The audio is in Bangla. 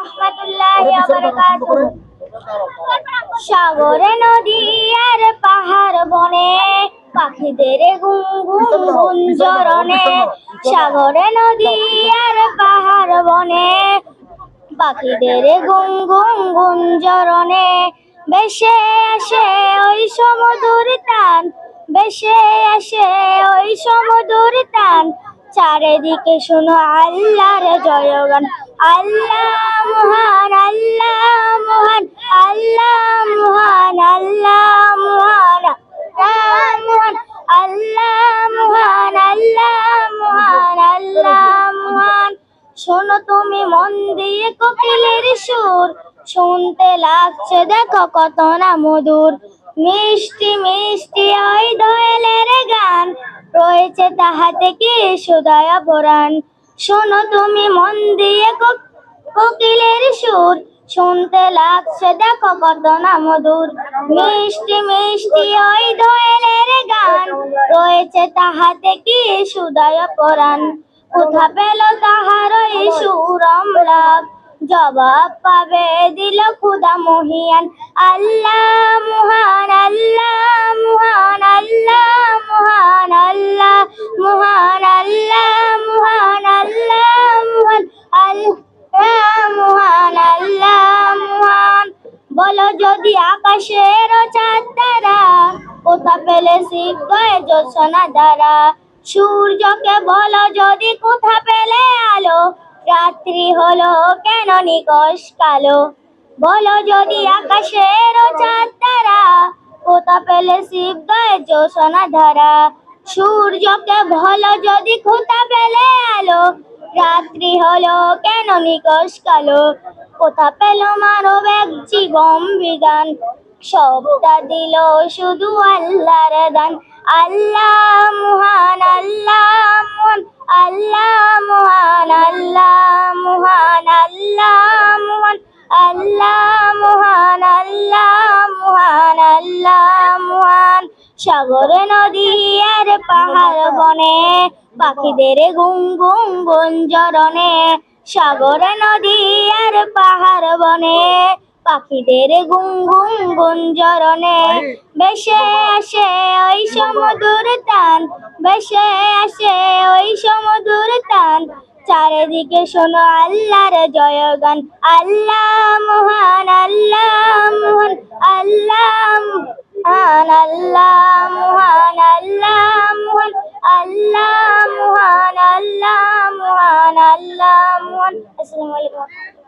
রাহমাতুল্লাহি ওয়া বারাকাতুহু। সাগরে নদী আর পাহাড় বনে পাখিদের গুনগুন গুঞ্জরণে, সাগরে নদী আর পাহাড় বনে পাখিদের গুনগুন গুঞ্জরণে, ভেসে আসে ওই সমুদ্র টান, ভেসে আসে ওই সমুদ্র টান, চারিদিকে শোনো আল্লাহর জয়গান। আল্লাহ মহান, আল্লাহ মহান, আল্লাহ মহান, আল্লাহ মহান, আল্লাহ মহান, আল্লাহ মহান, আল্লাহ মহান। শোনো তুমি মন দিয়ে কোকিলের সুর, শুনতে লাগছে দেখো কত না মধুর, মিষ্টি মিষ্টি ওই দোয়েলের গান, রয়েছে তাহাতে কি সুদয়া পরাণ। শোনো তুমি মন দিয়ে কোকিলের সুর, শুনতে লাগছে দেখো কত না মধুর, মিষ্টি মিষ্টি ওই দোয়েলের গান, রয়েছে তাহাতে কি সুদয়া পরাণ। কোথা পেল তাহার এই সুর অম্লান, জবাব পাবে দিল খুদা মহিয়ান। আল্লাহ মহান, আল্লাহ মহান, আল্লাহ মহান, আল্লাহ মহান, আল্লাহ মহান, আল্লাহ মহান, আল্লাহ মহান, আল্লাহ মহান। বলো যদি আকাশের চাঁদ তারা, কোথা পেলে শিব গয়ে জ্যোৎস্না দ্বারা, সূর্যকে বলো যদি কোথা পেলে আলো, রাত্রি হলো কেন নিকষ কালো। বলো যদি আকাশের চাঁদ তারা, কোথা পেলে শিব গয়ে জ্যোৎস্না ধারা, সূর্যকে বলো যদি কোথা পেলে আলো, রাত্রি হলো কেন নিকষ কালো। কোথা পেল মানব এক জীবন বিধান, সবটা দিল শুধু আল্লাহর দান। আল্লাহ মহান, আল্লাহ মহান, আল্লাহ মহান, আল্লাহ মহান, আল্লাহ মহান, আল্লাহ মহান, আল্লাহ মহান, আল্লাহ মহান। সাগরে নদী আর পাহাড় বনে পাখিদের গুনগুন গুঞ্জরণে, সাগরে নদী আর পাহাড় বনে পাখিদের গুনগুন গুঞ্জরণে, ভেসে আসে ওই সমুদ্র টান, ভেসে আসে ওই সমুদ্র টান, চারিদিকে শোনো আল্লাহর জয়গান। আল্লাহ মহান, আল্লাহ মহান, আল্লাহ মহান, আল্লাহ মহান, আল্লাহ মহান, আল্লাহ মহান, আল্লাহ মহান, আল্লাহ মহান। আসসালামু আলাইকুম।